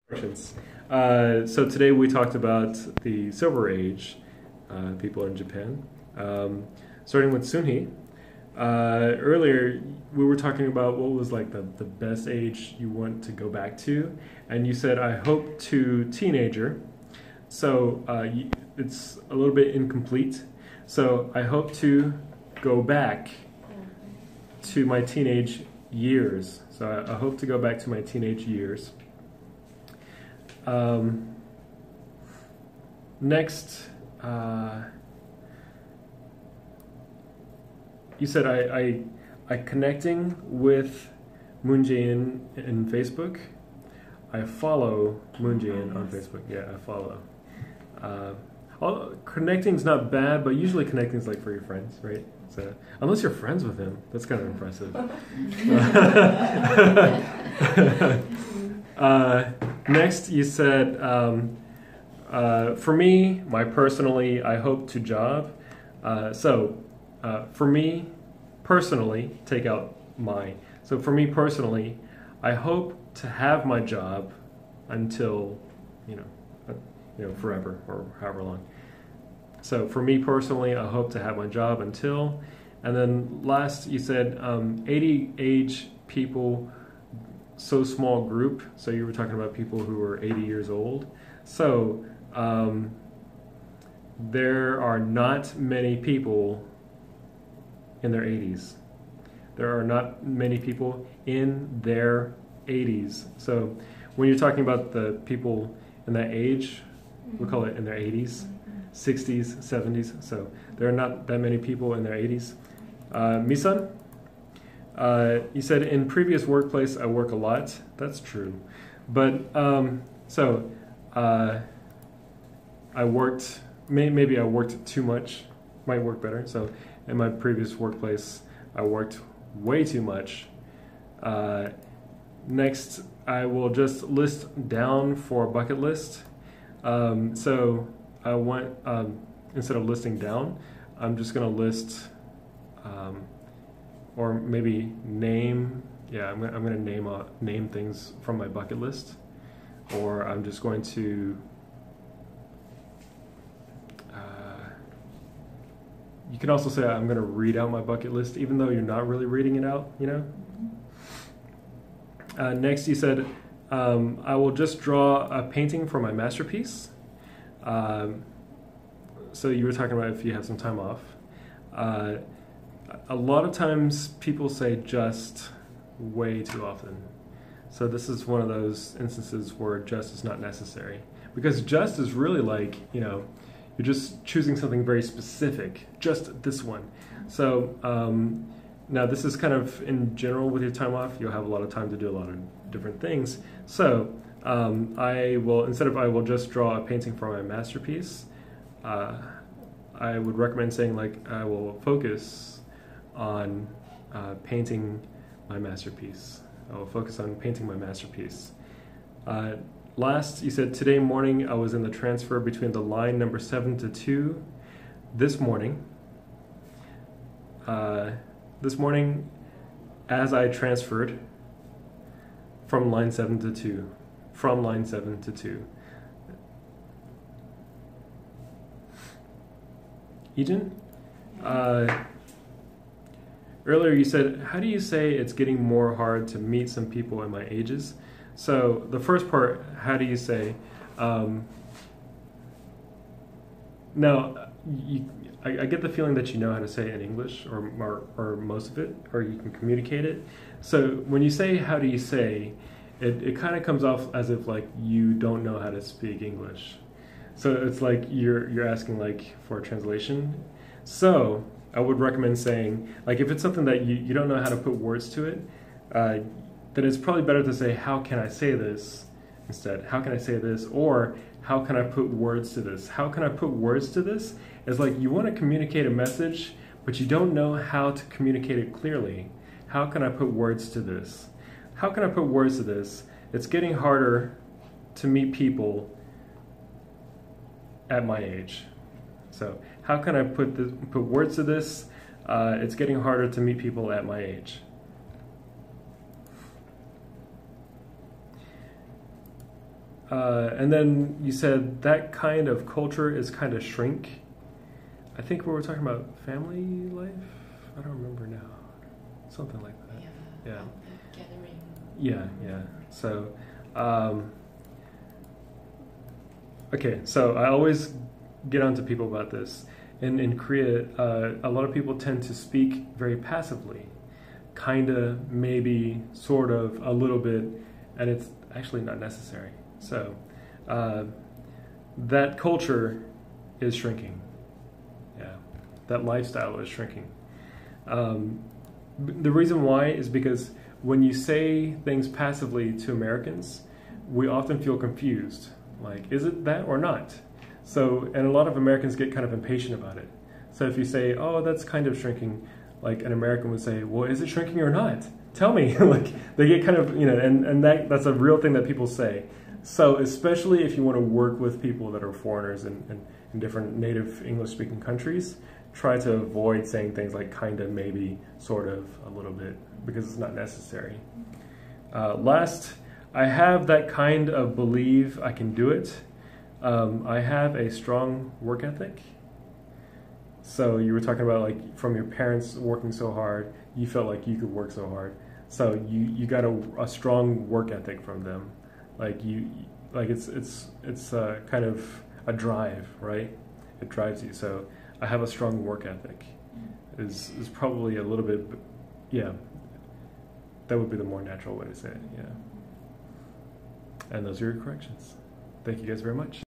Questions. So today we talked about the Silver Age, people in Japan. Starting with Sunhee. Earlier we were talking about what was like the best age you want to go back to, and you said I hope to teenager. So it's a little bit incomplete. So I hope to go back to my teenage years. So I hope to go back to my teenage years. Next, you said I connecting with Moon Jae-in in Facebook. I follow Moon Jae-in on Facebook. Yeah, I follow. Connecting's not bad, but usually connecting's like for your friends, right? So unless you're friends with him, that's kind of impressive. Next, you said, for me, personally, I hope to job. For me personally, take out my. So for me personally, I hope to have my job until, forever or however long. So for me personally, I hope to have my job until. And then last, you said 80 age people. So small group, so you were talking about people who are 80 years old. So there are not many people in their 80s. There are not many people in their 80s. So when you're talking about the people in that age, we call it in their 80s, 60s, 70s. So there are not that many people in their 80s. Misan? You said in previous workplace I work a lot. That's true, but I worked. Maybe I worked too much. Might work better. So in my previous workplace, I worked way too much. Next, I will just list down for a bucket list. So I want instead of listing down, I'm just going to list. Or maybe name. Yeah, I'm going to name things from my bucket list, or I'm just going to. You can also say I'm going to read out my bucket list, even though you're not really reading it out. Next, you said I will just draw a painting for my masterpiece. So you were talking about if you have some time off. A lot of times people say just way too often. So this is one of those instances where just is not necessary. Because just is really like, you're just choosing something very specific, just this one. So now this is kind of in general with your time off, you'll have a lot of time to do a lot of different things. So I will just draw a painting for my masterpiece. I would recommend saying like I will focus on painting my masterpiece. I will focus on painting my masterpiece. Last, you said today morning I was in the transfer between the line number 7 to 2. This morning, as I transferred from line 7 to 2, from line 7 to 2. Ijin? Earlier you said, how do you say it's getting more hard to meet some people in my ages? So the first part, how do you say? Now, I get the feeling that you know how to say it in English, or most of it, or you can communicate it. So when you say, how do you say, it kind of comes off as if like you don't know how to speak English. So it's like you're asking like for a translation. So I would recommend saying, like if it's something that you don't know how to put words to it, then it's probably better to say, how can I say this instead? How can I say this? Or how can I put words to this? How can I put words to this? It's like you want to communicate a message, but you don't know how to communicate it clearly. How can I put words to this? How can I put words to this? It's getting harder to meet people at my age. So how can I put words to this? It's getting harder to meet people at my age. And then you said that kind of culture is kind of shrink. I think we were talking about family life. I don't remember now. Something like that. Yeah. Gathering. Yeah. So, okay. So I always get onto people about this. In Korea, a lot of people tend to speak very passively, kinda, maybe, sort of, a little bit, and it's actually not necessary. So that culture is shrinking. Yeah, that lifestyle is shrinking. The reason why is because when you say things passively to Americans, we often feel confused. Like, is it that or not? So, and a lot of Americans get kind of impatient about it. So if you say, oh, that's kind of shrinking, like an American would say, well, is it shrinking or not? Tell me. Like, they get kind of, and that's a real thing that people say. So especially if you want to work with people that are foreigners in different native English-speaking countries, try to avoid saying things like kinda, maybe, sort of, a little bit, because it's not necessary. Last, I have that kind of believe I can do it. I have a strong work ethic. So you were talking about, like, from your parents working so hard, you felt like you could work so hard. So you got a strong work ethic from them. Like it's kind of a drive, right? It drives you. So I have a strong work ethic. Is probably a little bit, yeah. That would be the more natural way to say it, yeah. And those are your corrections. Thank you guys very much.